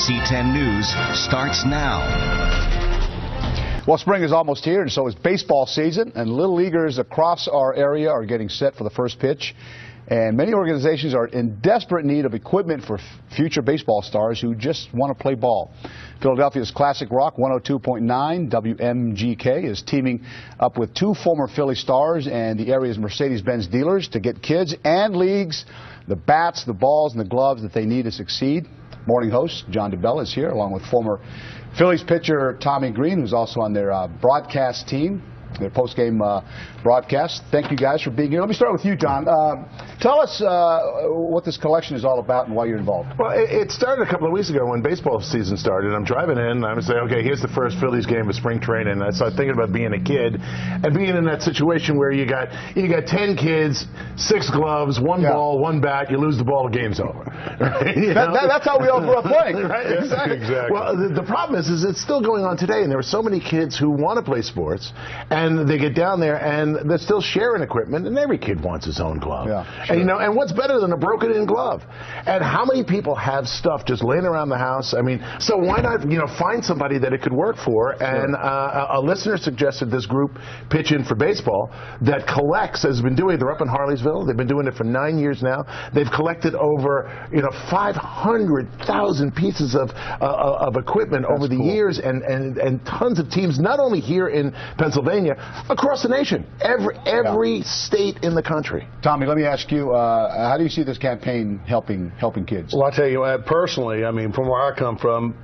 NBC 10 News starts now. Well, spring is almost here, and so is baseball season, and little leaguers across our area are getting set for the first pitch. And many organizations are in desperate need of equipment for future baseball stars who just want to play ball. Philadelphia's Classic Rock 102.9 WMGK is teaming up with two former Philly stars and the area's Mercedes-Benz dealers to get kids and leagues the bats, the balls, and the gloves that they need to succeed. Morning host John DeBella is here, along with former Phillies pitcher Tommy Greene, who's also on their broadcast team, their post-game broadcast. Thank you guys for being here. Let me start with you, John. Tell us what this collection is all about and why you're involved. Well, it started a couple of weeks ago when baseball season started. I'm driving in, and I would say, okay, here's the first Phillies game of spring training. And I started thinking about being a kid and being in that situation where you got 10 kids, 6 gloves, 1 ball, 1 bat. You lose the ball, the game's over. Right? That's how we all grew up playing. Right? Exactly. Well, the problem is it's still going on today, and there are so many kids who want to play sports, and they get down there, and they're still sharing equipment, and every kid wants his own glove. Yeah, sure. And, and what's better than a broken-in glove? And how many people have stuff just laying around the house? I mean, so why not, find somebody that it could work for? And a listener suggested this group Pitch In for Baseball that collects, has been doing. They're up in Harleysville. They've been doing it for 9 years now. They've collected over 500,000 pieces of equipment over the years, and tons of teams, not only here in Pennsylvania, across the nation, every state in the country. Tommy, let me ask you, how do you see this campaign helping kids? Well, I tell you, personally, I mean, from where I come from,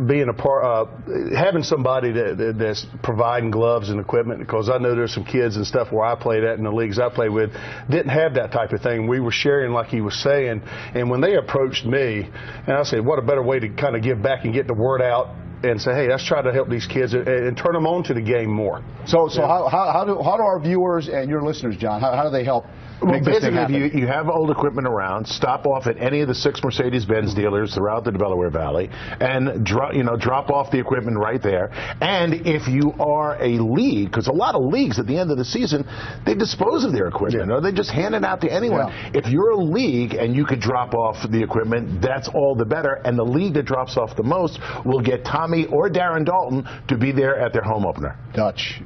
being a part, having somebody that's providing gloves and equipment, because I know there's some kids and stuff where I played at in the leagues I played with didn't have that type of thing. We were sharing, like he was saying, and when they approached me, and I said, what a better way to kind of give back and get the word out and say, hey, let's try to help these kids and turn them on to the game more. So how do our viewers and your listeners, John, how do they help? Well, basically, if you have old equipment around, stop off at any of the 6 Mercedes-Benz dealers throughout the Delaware Valley and drop off the equipment right there. And if you are a league, because a lot of leagues at the end of the season, they dispose of their equipment or they just hand it out to anyone. Yeah. If you're a league and you could drop off the equipment, that's all the better. And the league that drops off the most will get Tommy or Darren Dalton to be there at their home opener. Dutch,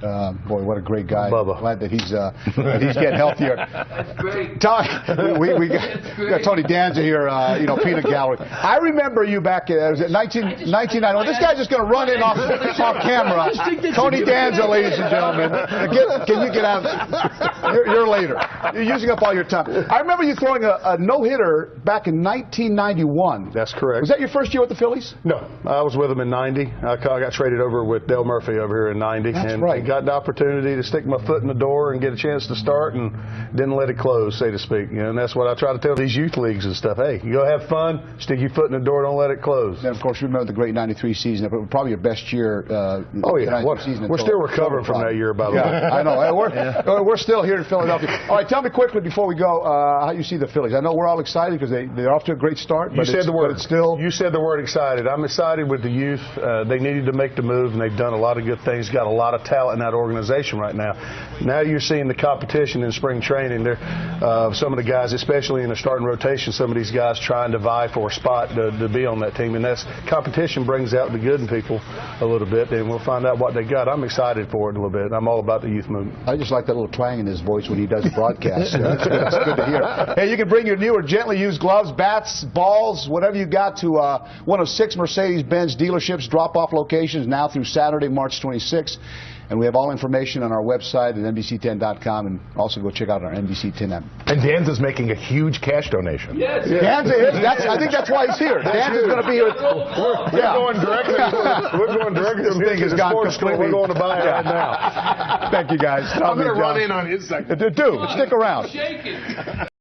boy, what a great guy. Bubba. Glad that he's getting healthier. Great. We got Tony Danza here, peanut gallery. I remember you back in 1991. This guy's just going to run in off camera. Tony Danza, ladies and gentlemen. Can you get out? You're later. You're using up all your time. I remember you throwing a no-hitter back in 1991. That's correct. Was that your first year with the Phillies? No, I was with them in '90. I got traded over with Dale Murphy over here in '90. That's right. And got the opportunity to stick my foot in the door and get a chance to start, and didn't let it close, so to speak. And that's what I try to tell these youth leagues and stuff. Hey, you go have fun, stick your foot in the door, don't let it close. And of course, you remember the great '93 season, probably your best year. Oh yeah, we're still recovering from that year, by the way. I know. We're still here in Philadelphia. All right, tell me quickly before we go how you see the Phillies. I know we're all excited because they're off to a great start. You said the word excited. I'm excited with the youth. They needed to make the move, and they've done a lot of good things. Got a lot of talent in that organization right now. Now you're seeing the competition in spring training. Some of the guys, especially in the starting rotation, some of these guys trying to vie for a spot to be on that team. And that's competition brings out the good in people a little bit, and we'll find out what they got. I'm excited for it a little bit. I'm all about the youth movement. I just like that little twang in his voice when he does the broadcast. That's good to hear. Hey, you can bring your new or gently used gloves, bats, balls, whatever you got to one of 6 Mercedes-Benz dealerships, drop-off locations now through Saturday, March 26th. And we have all information on our website at NBC10.com, and also go check out our NBC 10 app. And Danza's making a huge cash donation. Yes. Danza is. I think that's why he's here. Danza's going to be here. We're going directly from here to the sports store. We're going to buy it right now. Thank you, guys. I'm going to run in on his second. Do. Stick around. Shaking.